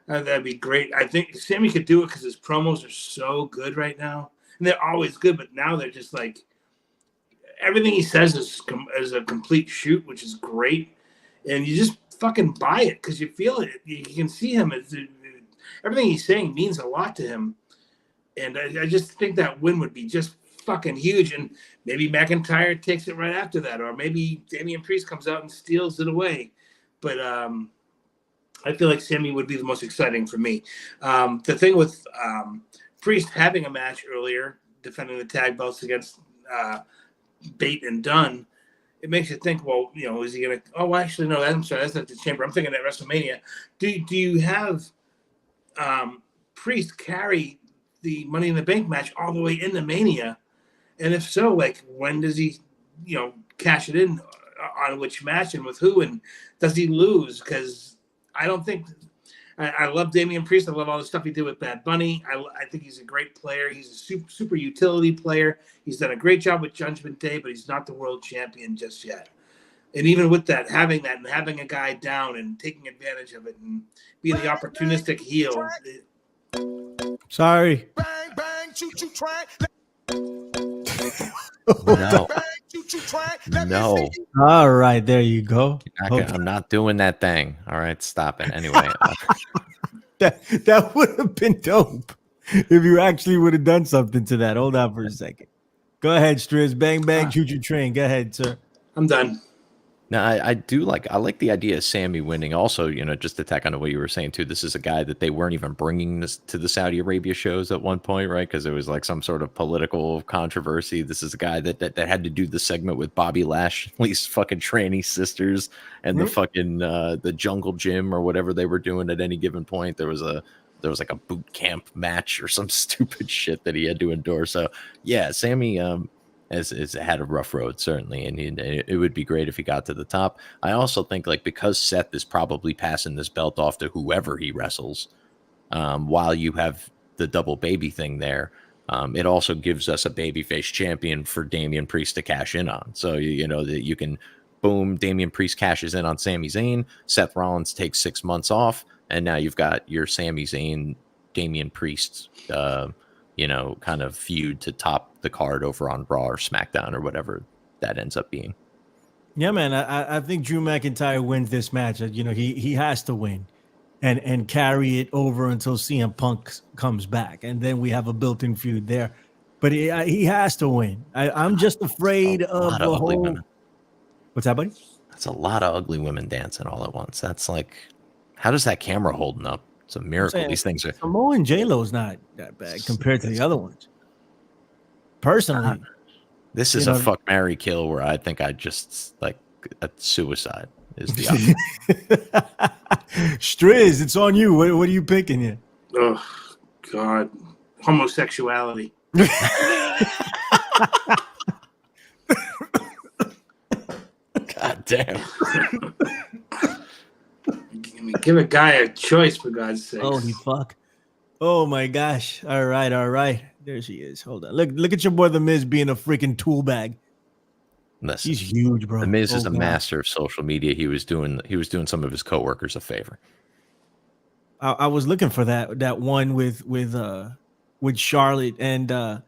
That'd be great. I think Sammy could do it because his promos are so good right now. And they're always good, but now they're just like, everything he says is a complete shoot, which is great. And you just fucking buy it because you feel it. You can see him. Everything he's saying means a lot to him. And I just think that win would be just fucking huge. And maybe McIntyre takes it right after that. Or maybe Damian Priest comes out and steals it away. But I feel like Sammy would be the most exciting for me. The thing with Priest having a match earlier, defending the tag belts against Bate and Dunn, it makes you think, well, you know, is he going to – oh, actually, no, I'm sorry, that's not the Chamber. I'm thinking at WrestleMania. Do you have Priest carry the Money in the Bank match all the way into Mania? And if so, like, when does he, you know, cash it in on which match and with who? And does he lose? Because I don't think – I love Damian Priest. I love all the stuff he did with Bad Bunny. I think he's a great player. He's a super utility player. He's done a great job with Judgment Day, but he's not the world champion just yet. And even with that, having a guy down and taking advantage of it and being the opportunistic heel. Sorry. Bang, bang, choo choo train. No. All right, there you go. I'm not doing that thing. All right, stop it. Anyway, that would have been dope if you actually would have done something to that. Hold on for a second. Go ahead, Striz. Bang, bang, choo-choo train. Go ahead, sir. I'm done. now I like the idea of Sammy winning. Also, you know, just to tack on to what you were saying too, this is a guy that they weren't even bringing this to the Saudi Arabia shows at one point, right? Because it was like some sort of political controversy. This is a guy that had to do the segment with Bobby Lashley's fucking tranny sisters and the fucking the jungle gym or whatever they were doing at any given point. There was like a boot camp match or some stupid shit that he had to endure. So yeah, Sammy has had a rough road, certainly, and it would be great if he got to the top. I also think, like, because Seth is probably passing this belt off to whoever he wrestles, while you have the double baby thing there, it also gives us a babyface champion for Damian Priest to cash in on. So, you know, that you can, boom, Damian Priest cashes in on Sami Zayn, Seth Rollins takes 6 months off, and now you've got your Sami Zayn, Damian Priest, you know, kind of feud to top the card over on Raw or SmackDown or whatever that ends up being. Yeah, man, I think Drew McIntyre wins this match. You know, he has to win and carry it over until CM Punk comes back. And then we have a built-in feud there. But he has to win. I'm just afraid of the whole... Women. What's that, buddy? That's a lot of ugly women dancing all at once. That's like, how does that camera holding up? It's a miracle. These things are... Samoa and J-Lo's not that bad compared to the other ones. Personally. This is a fuck, marry, kill where I think I just, like, a suicide is the option. Striz, it's on you. What are you picking here? Oh, God. Homosexuality. God damn. Give a guy a choice, for God's sake. Holy fuck. Oh my gosh. All right. There she is. Hold on. Look at your boy The Miz being a freaking tool bag. Listen, He's huge, bro. The Miz is a God. master of social media. He was doing some of his coworkers a favor. I was looking for that one with Charlotte and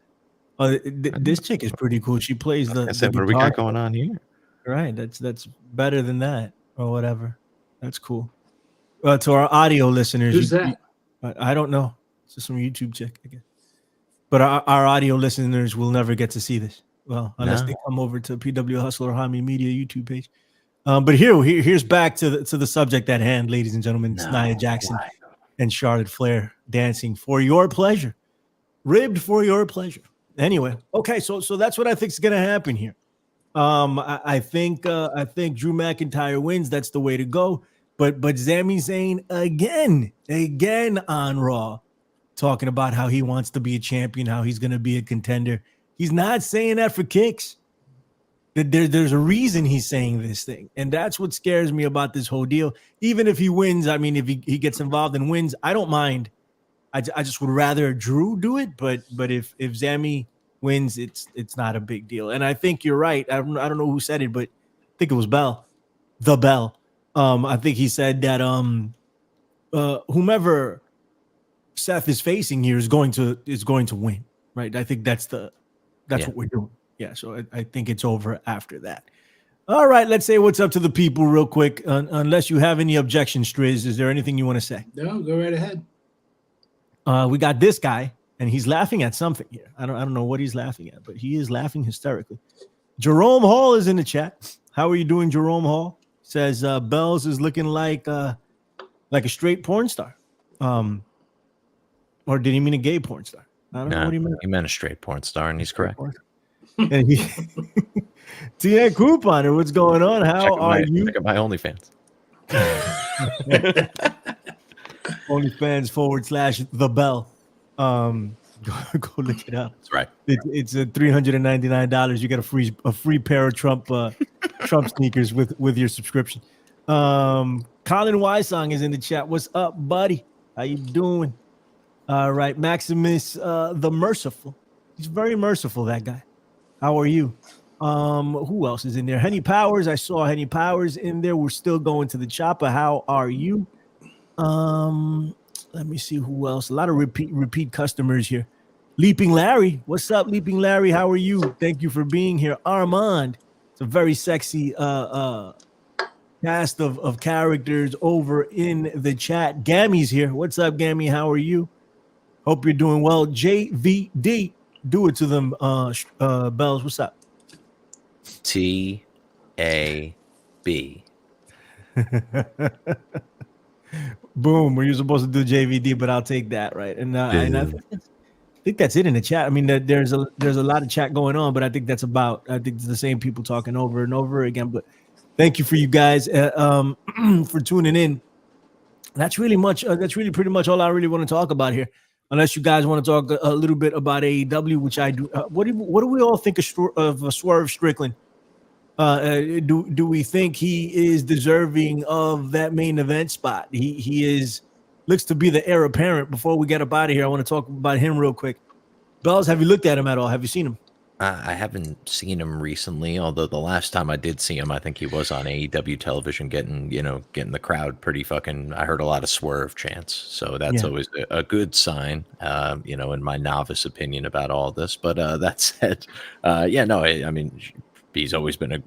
this chick is pretty cool. She plays the What do we got going on here? Right. That's better than that or whatever. That's cool. To our audio listeners, Who's that? I don't know. It's just some YouTube chick, I guess. But our audio listeners will never get to see this. Well, unless they come over to PW Hustler or Hami Media YouTube page. But here's back to the subject at hand, ladies and gentlemen. It's Nia Jackson and Charlotte Flair dancing for your pleasure, ribbed for your pleasure. Anyway, okay, so that's what I think is gonna happen here. I think Drew McIntyre wins. That's the way to go. But Sami Zayn again on Raw, talking about how he wants to be a champion, how he's gonna be a contender. He's not saying that for kicks. There's a reason he's saying this thing, and that's what scares me about this whole deal. Even if he wins, I mean, if he gets involved and wins, I don't mind. I just would rather Drew do it, but if Sami wins, it's not a big deal. And I think you're right. I don't know who said it, but I think it was Bell. I think he said that whomever Seth is facing here is going to win, right? I think that's what we're doing. Yeah, so I think it's over after that. All right, let's say what's up to the people real quick. Unless you have any objections, Striz, is there anything you want to say? No, go right ahead. We got this guy, and he's laughing at something here. I don't know what he's laughing at, but he is laughing hysterically. Jerome Hall is in the chat. How are you doing, Jerome Hall? Says Bells is looking like a straight porn star. Or did he mean a gay porn star? I don't know what he meant. He meant a straight porn star, and he's correct. And he T.N. Couponer, what's going on? How are you? Check out my OnlyFans. OnlyFans /The Bell. Go look it up. That's right. It's $399. You get a free pair of Trump sneakers with your subscription. Colin Wysong is in the chat. What's up, buddy? How you doing? All right, Maximus the Merciful. He's very merciful, that guy. How are you? Who else is in there? Henny Powers. I saw Henny Powers in there. We're still going to the chopper. How are you? Let me see who else. A lot of repeat customers here. Leaping Larry. What's up, Leaping Larry? How are you? Thank you for being here. Armand. It's a very sexy cast of characters over in the chat. Gammy's here. What's up, Gammy? How are you? Hope you're doing well. JVD. Do it to them, Bells. What's up? TAB. Boom. Were you supposed to do JVD, but I'll take that, right? And I think that's it in the chat. I mean, there's a lot of chat going on, but I think it's the same people talking over and over again. But thank you for you guys for tuning in. That's really pretty much all I really want to talk about here. Unless you guys want to talk a little bit about AEW, which I do. What do we all think of Swerve Strickland? Do we think he is deserving of that main event spot? He looks to be the heir apparent. Before we get up out of here, I want to talk about him real quick. Bells, have you looked at him at all? Have you seen him? I haven't seen him recently, although the last time I did see him, I think he was on AEW television getting the crowd pretty fucking. I heard a lot of Swerve chants, so that's always a good sign, in my novice opinion about all this. But that said, I mean, he's always been a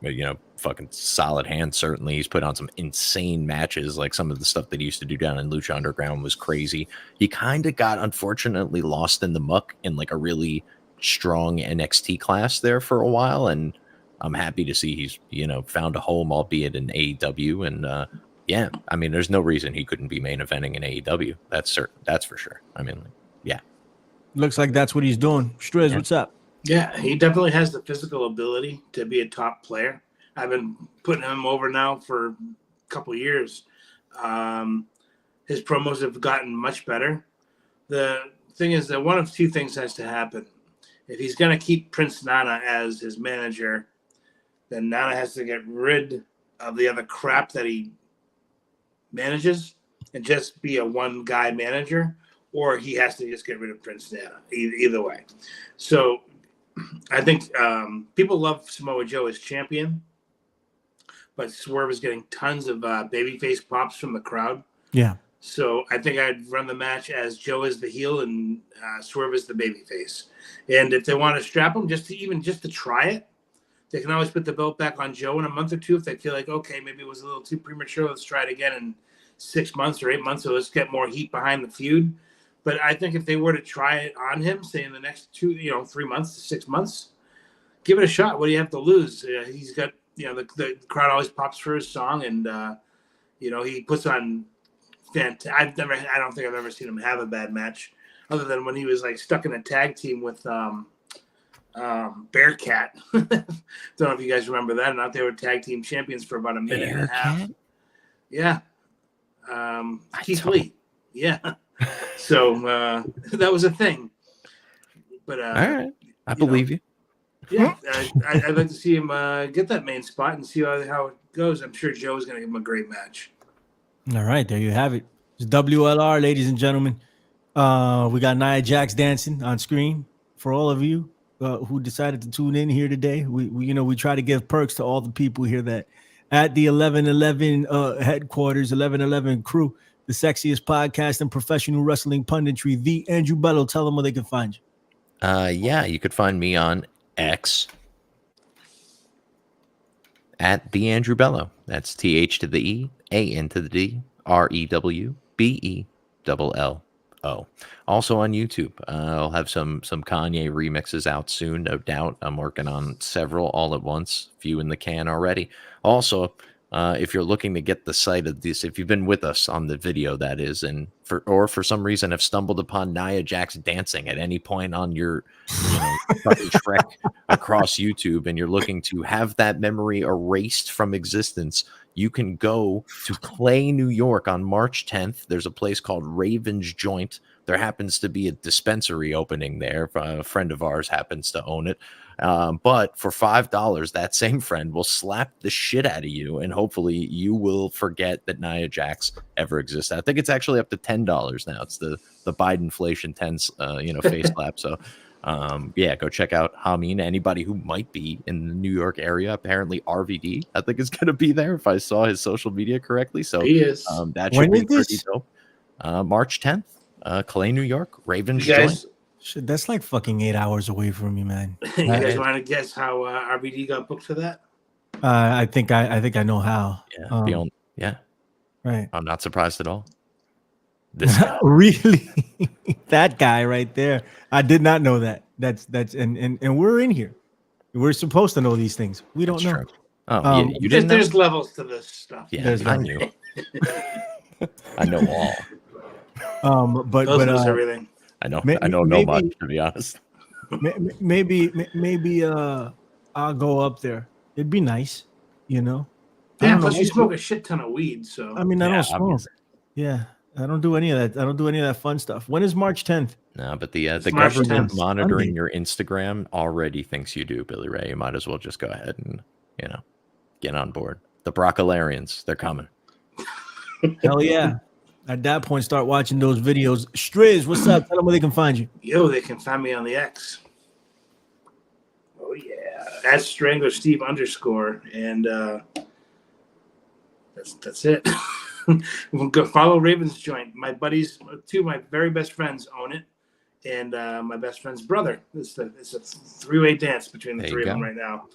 fucking solid hand. Certainly, he's put on some insane matches. Like some of the stuff that he used to do down in Lucha Underground was crazy. He kind of got unfortunately lost in the muck in like a really strong NXT class there for a while, and I'm happy to see he's found a home, albeit in AEW. And I mean, there's no reason he couldn't be main eventing in AEW. That's for sure. I mean, looks like that's what he's doing. Striz, what's up? Yeah, he definitely has the physical ability to be a top player. I've been putting him over now for a couple of years. His promos have gotten much better. The thing is that one of two things has to happen. If he's going to keep Prince Nana as his manager, then Nana has to get rid of the other crap that he manages and just be a one guy manager, or he has to just get rid of Prince Nana. Either way. So I think people love Samoa Joe as champion, but Swerve is getting tons of babyface pops from the crowd. Yeah. So I think I'd run the match as Joe is the heel and Swerve is the babyface. And if they want to strap him just to try it, they can always put the belt back on Joe in a month or two if they feel like, okay, maybe it was a little too premature. Let's try it again in 6 months or 8 months. So let's get more heat behind the feud. But I think if they were to try it on him, say in the next 3 months to 6 months, give it a shot. What do you have to lose? He's got, the crowd always pops for his song, and he puts on. I don't think I've ever seen him have a bad match, other than when he was like stuck in a tag team with Bearcat. Don't know if you guys remember that or not. They were tag team champions for about a minute and a half. Yeah. Keith Lee. Yeah. So that was a thing. But all right, I believe you. Yeah, I'd like to see him get that main spot and see how it goes. I'm sure Joe's going to give him a great match. All right, there you have it. It's WLR, ladies and gentlemen. We got Nia Jax dancing on screen for all of you who decided to tune in here today. We try to give perks to all the people here that at the 1111 headquarters, 1111 crew, the sexiest podcast in professional wrestling punditry, the Andrew Bello. Tell them where they can find you. Yeah, you could find me on X at the Andrew Bello. That's TH to the E, AN to the D, REWBELLO. Also on YouTube. I'll have some Kanye remixes out soon, no doubt. I'm working on several all at once, few in the can already. Also, if you're looking to get the site of this, if you've been with us on the video, that is, and for some reason have stumbled upon Nia Jax dancing at any point on your fucking trek across YouTube, and you're looking to have that memory erased from existence, you can go to Clay, New York on March 10th. There's a place called Raven's Joint. There happens to be a dispensary opening there. A friend of ours happens to own it. But for $5, that same friend will slap the shit out of you, and hopefully you will forget that Nia Jax ever existed. I think it's actually up to $10 now. It's the Bidenflation 10 face slap. So yeah, go check out Hameen. Anybody who might be in the New York area, apparently RVD, I think is going to be there if I saw his social media correctly. So he is. That should be pretty dope. March 10th, Clay, New York, Ravens Joint. Shit, that's like fucking 8 hours away from you, man. You guys want to guess how RVD got booked for that? I think I know how. Yeah, right. I'm not surprised at all. This guy. Really, that guy right there. I did not know that. That's and we're in here. We're supposed to know these things. We don't know. True. Oh, you didn't know? There's levels to this stuff. Yeah, I knew. I know all. But knows everything. I don't know much, to be honest. Maybe I'll go up there. It'd be nice, Yeah, plus you smoke a shit ton of weed, so I don't smoke. Obviously. Yeah, I don't do any of that. I don't do any of that fun stuff. When is March 10th? No, but the government monitoring your Instagram already thinks you do, Billy Ray. You might as well just go ahead and get on board. The Broccolarians, they're coming. Hell yeah. At that point, start watching those videos. Striz, what's up? Tell them where they can find you. Yo, they can find me on the X. Oh, yeah. At Strangler Steve _. And that's it. Go follow Raven's Joint. My buddies, two of my very best friends own it. And my best friend's brother. It's a three-way dance between the three of them right now.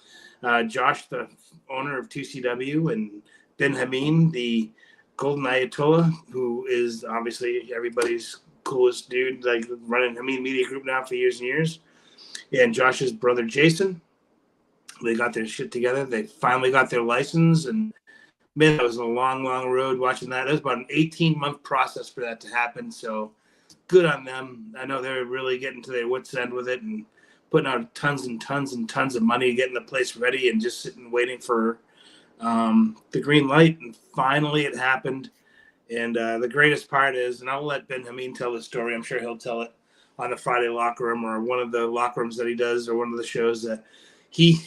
Josh, the owner of 2CW, and Ben Hameen, the Golden Ayatollah, who is obviously everybody's coolest dude, like running Hameen Media Group now for years and years. And Josh's brother, Jason, they got their shit together. They finally got their license. And man, that was a long, long road watching that. It was about an 18-month process for that to happen. So good on them. I know they're really getting to their wits' end with it and putting out tons and tons and tons of money, getting the place ready and just sitting waiting for the green light, and finally it happened. And the greatest part is, and I'll let Ben Hameen tell the story, I'm sure he'll tell it on the Friday locker room or one of the locker rooms that he does or one of the shows, that he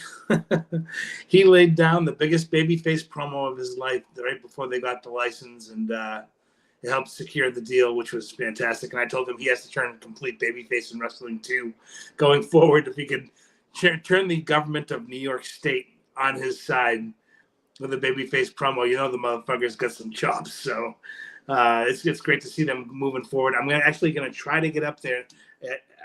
he laid down the biggest babyface promo of his life right before they got the license, and it helped secure the deal, which was fantastic. And I told him he has to turn complete babyface in wrestling too, going forward. If he could turn the government of New York State on his side with a babyface promo, the motherfucker's got some chops. So it's great to see them moving forward. I'm actually going to try to get up there.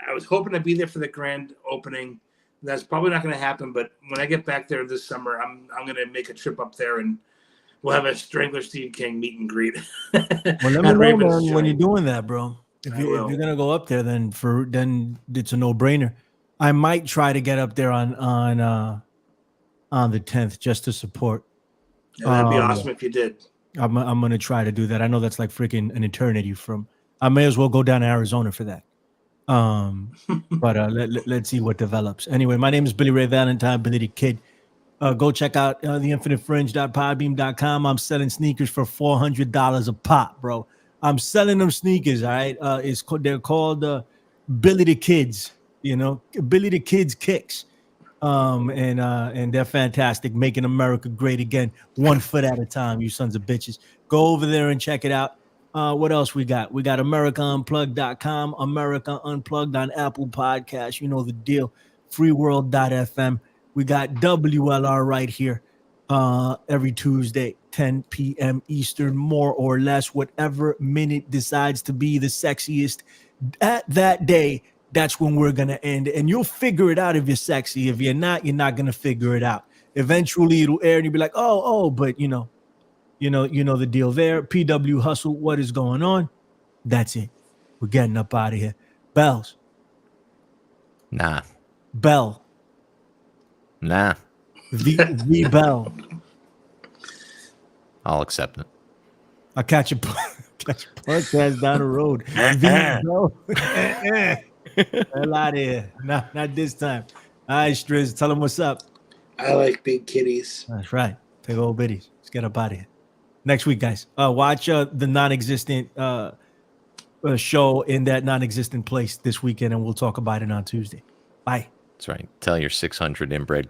I was hoping to be there for the grand opening. That's probably not going to happen, but when I get back there this summer, I'm going to make a trip up there, and we'll have a Strangler Steve King meet and greet. Well, let me know, man, when you're doing that, bro. If you're going to go up there, then it's a no-brainer. I might try to get up there on the 10th just to support. Yeah, that'd be awesome if you did. I'm going to try to do that. I know that's like freaking an eternity from. I may as well go down to Arizona for that. But let's see what develops. Anyway, my name is Billy Ray Valentine, Billy the Kid. Go check out theinfinitefringe.podbeam.com. I'm selling sneakers for $400 a pop, bro. I'm selling them sneakers, all right? They're called Billy the Kids, Billy the Kids Kicks. And they're fantastic, making America great again, one foot at a time, you sons of bitches. Go over there and check it out. What else we got? We got AmericaUnplugged.com, America Unplugged on Apple Podcasts. You know the deal. Freeworld.fm. We got WLR right here every Tuesday, 10 p.m. Eastern, more or less, whatever minute decides to be the sexiest at that day. That's when we're going to end. And you'll figure it out if you're sexy. If you're not going to figure it out. Eventually it'll air and you'll be like, but you know the deal there. PW Hustle, what is going on? That's it. We're getting up out of here. Bells. Nah. Bell. Nah. The bell. I'll accept it. I'll catch a podcast down the road. The bell. Hell out of here. Not this time. All right, Striz, tell them what's up. I like big kitties. That's right. Take old biddies. Let's get up out of here. Next week, guys. Watch the non-existent show in that non-existent place this weekend, and we'll talk about it on Tuesday. Bye. That's right. Tell your 600 inbred